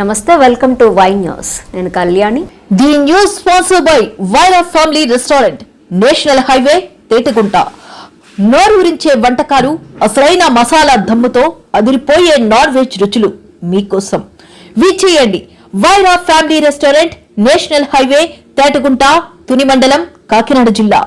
నమస్తే, welcome to Y news. నేను Kalyani. The news sponsored by Vaira family restaurant, national highway, Tetagunta. నోరూరించే వంటకాలు, అసలైన మసాలా దమ్ముతో అదిరిపోయే నాన్ వెజ్ రుచులు మీకోసం. విచ్చేయండి Vaira family restaurant, national highway, Tetagunta, Tuni మండలం, కాకినాడ జిల్లా.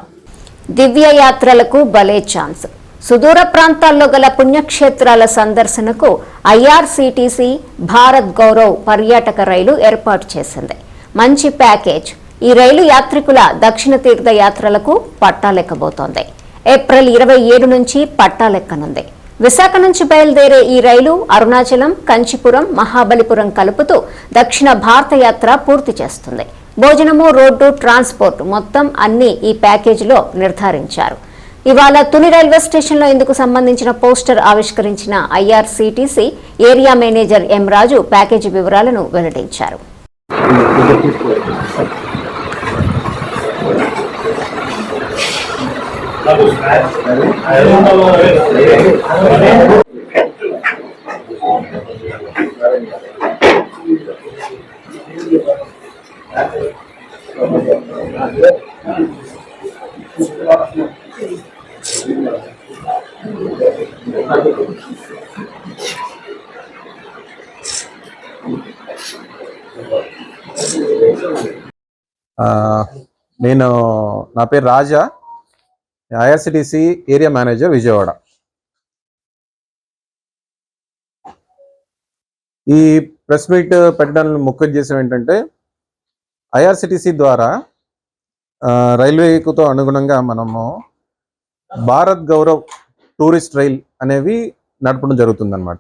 దివ్య యాత్రలకు భలే ఛాన్స్. సుదూర ప్రాంతాల్లో గల పుణ్యక్షేత్రాల సందర్శనకు ఐఆర్సీటీసీ భారత్ గౌరవ్ పర్యాటక రైలు ఏర్పాటు చేసింది. మంచి ప్యాకేజ్. ఈ రైలు యాత్రికుల దక్షిణ తీర్థ యాత్రలకు పట్టాలెక్కబోతోంది. ఏప్రిల్ 27 నుంచి పట్టాలెక్కనుంది. విశాఖ నుంచి బయలుదేరే ఈ రైలు అరుణాచలం, కంచిపురం, మహాబలిపురం కలుపుతూ దక్షిణ భారత యాత్ర పూర్తి చేస్తుంది. భోజనము, రోడ్డు, ట్రాన్స్పోర్ట్ మొత్తం అన్ని ఈ ప్యాకేజీలో నిర్ధారించారు. ఇవాళ తుని రైల్వే స్టేషన్లో ఇందుకు సంబంధించిన పోస్టర్ ఆవిష్కరించిన IRCTC area manager M Raju package వివరాలను వెల్లడించారు. నేను నా పేరు Raja, IRCTC area manager Vijayawada. ఈ ప్రెస్ మీట్ పెట్టడానికి ముఖ్య ఉద్దేశం ఏంటంటే, ఐఆర్సిటిసి ద్వారా రైల్వేతో అనుగుణంగా మనము భారత్ గౌరవ్ టూరిస్ట్ రైల్ అనేవి నడపడం జరుగుతుందన్నమాట.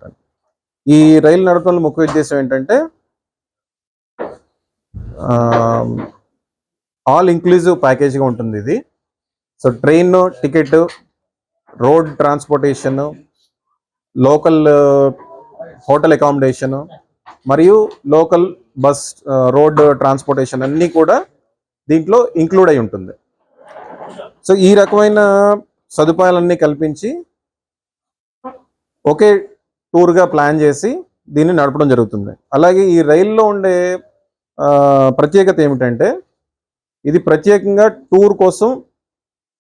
ఈ రైలు నడపడంలో ముఖ్య ఉద్దేశం ఏంటంటే, ఆల్ ఇంక్లూజివ్ ప్యాకేజ్గా ఉంటుంది ఇది. So train ticket, road transportation, local hotel accommodation మరియు లోకల్ బస్ రోడ్ ట్రాన్స్పోర్టేషన్ అన్నీ కూడా దీంట్లో ఇంక్లూడ్ అయి ఉంటుంది. సో ఈ రకమైన సదుపాయాలన్నీ కల్పించి ఒకే టూర్గా ప్లాన్ చేసి దీన్ని నడపడం జరుగుతుంది. అలాగే ఈ రైల్లో ఉండే ప్రత్యేకత ఏమిటంటే, ఇది ప్రత్యేకంగా టూర్ కోసం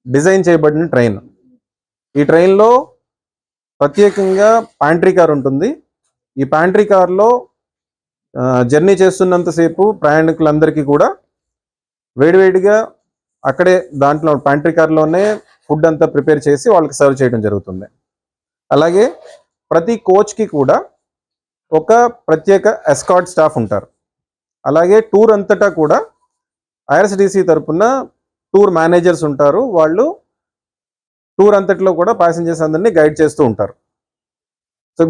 డిజైన్ చేయబడిన ట్రైన్. ఈ ట్రైన్లో ప్రత్యేకంగా ప్యాంట్రీ కార్ ఉంటుంది. ఈ ప్యాంట్రీ కార్లో జర్నీ చేస్తున్నంతసేపు ప్రయాణికులందరికీ కూడా వేడివేడిగా అక్కడే దాంట్లో ప్యాంట్రీ కార్లోనే ఫుడ్ అంతా ప్రిపేర్ చేసి వాళ్ళకి సర్వ్ చేయడం జరుగుతుంది. అలాగే ప్రతి కోచ్కి కూడా ఒక ప్రత్యేక ఎస్కార్ట్ స్టాఫ్ ఉంటారు. అలాగే టూర్ అంతటా కూడా ఐఆర్సిటిసి తరపున టూర్ మేనేజర్స్ ఉంటారు. వాళ్ళు టూర్ అంతట్లో కూడా ప్యాసింజర్స్ అందరినీ గైడ్ చేస్తూ ఉంటారు. సో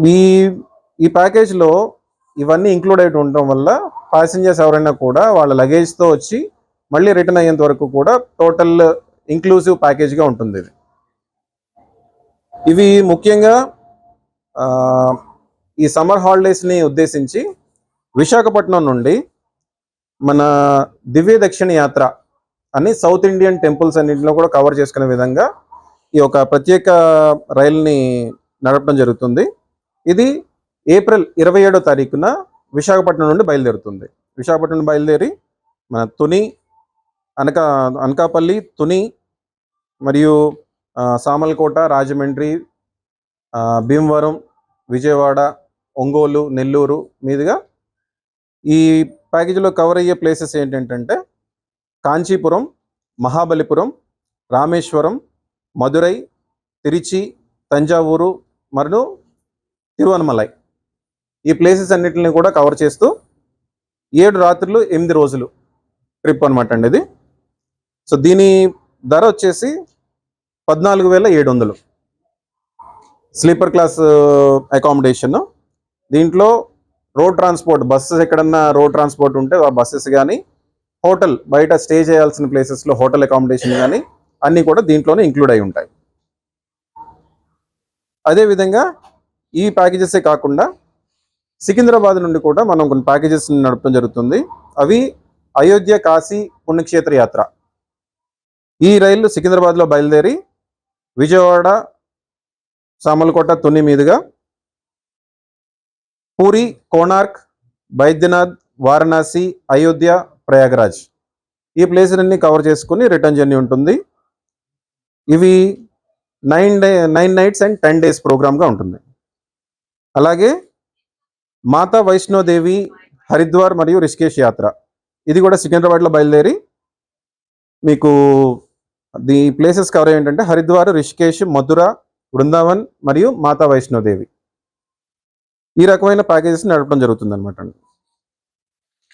ఈ ప్యాకేజ్లో ఇవన్నీ ఇంక్లూడ్ అయి ఉండటం వల్ల ప్యాసింజర్స్ ఎవరైనా కూడా వాళ్ళ లగేజ్తో వచ్చి మళ్ళీ రిటర్న్ అయ్యేంత వరకు కూడా టోటల్ ఇంక్లూజివ్ ప్యాకేజ్గా ఉంటుంది ఇది. ఇవి ముఖ్యంగా ఈ సమ్మర్ హాలిడేస్ని ఉద్దేశించి విశాఖపట్నం నుండి మన దివ్య దక్షిణ యాత్ర అని సౌత్ ఇండియన్ టెంపుల్స్ అన్నింటిలో కూడా కవర్ చేసుకునే విధంగా ఈ ఒక ప్రత్యేక రైలుని నడపడం జరుగుతుంది. ఇది ఏప్రిల్ 27వ తారీఖున విశాఖపట్నం నుండి బయలుదేరుతుంది. విశాఖపట్నం నుండి బయలుదేరి మన తుని, అనకాపల్లి, తుని మరియు సామర్లకోట, రాజమండ్రి, భీమవరం, విజయవాడ, ఒంగోలు, నెల్లూరు మీదుగా ఈ ప్యాకేజీలో కవర్ అయ్యే ప్లేసెస్ ఏంటంటే కాంచీపురం, మహాబలిపురం, రామేశ్వరం, మదురై, తిరుచి, తంజావూరు మరియు తిరువనమలై. ఈ ప్లేసెస్ అన్నిటిని కూడా కవర్ చేస్తూ 7 రాత్రులు 8 రోజులు ట్రిప్ అనమాట అండి ఇది. సో దీని ధర వచ్చేసి 14,700 స్లీపర్ క్లాస్ అకామిడేషన్. దీంట్లో రోడ్ ట్రాన్స్పోర్ట్, బస్సెస్ ఎక్కడన్నా రోడ్ ట్రాన్స్పోర్ట్ ఉంటే ఆ బస్సెస్ కానీ, హోటల్ బయట స్టే చేయాల్సిన ప్లేసెస్లో హోటల్ అకామిడేషన్ కానీ అన్నీ కూడా దీంట్లోనే ఇంక్లూడ్ అయి ఉంటాయి. అదేవిధంగా ఈ ప్యాకేజెసే కాకుండా సికింద్రాబాద్ నుండి కూడా మనం కొన్ని ప్యాకేజెస్ నడపడం జరుగుతుంది. అవి అయోధ్య, కాశీ పుణ్యక్షేత్ర యాత్ర. ఈ రైలు సికింద్రాబాద్లో బయలుదేరి విజయవాడ, సామర్లకోట, తుని మీదుగా పూరి, కోణార్క్, బైద్యనాథ్, వారణాసి, అయోధ్య, ప్రయాగరాజ్ ఈ ప్లేసులన్నీ కవర్ చేసుకుని రిటర్న్ జర్నీ ఉంటుంది. ఇవి 9 నైట్స్ అండ్ 10 డేస్ ప్రోగ్రామ్గా ఉంటుంది. అలాగే మాతా వైష్ణోదేవి, హరిద్వార్ మరియు రిషికేశ్ యాత్ర ఇది కూడా సికింద్రాబాద్లో బయలుదేరి మీకు ది ప్లేసెస్ కవర్ ఏంటంటే హరిద్వార్, రిషికేశ్, మథుర, బృందావన్ మరియు మాతా వైష్ణోదేవి ఈ రకమైన ప్యాకేజెస్ నడపడం జరుగుతుంది అనమాట.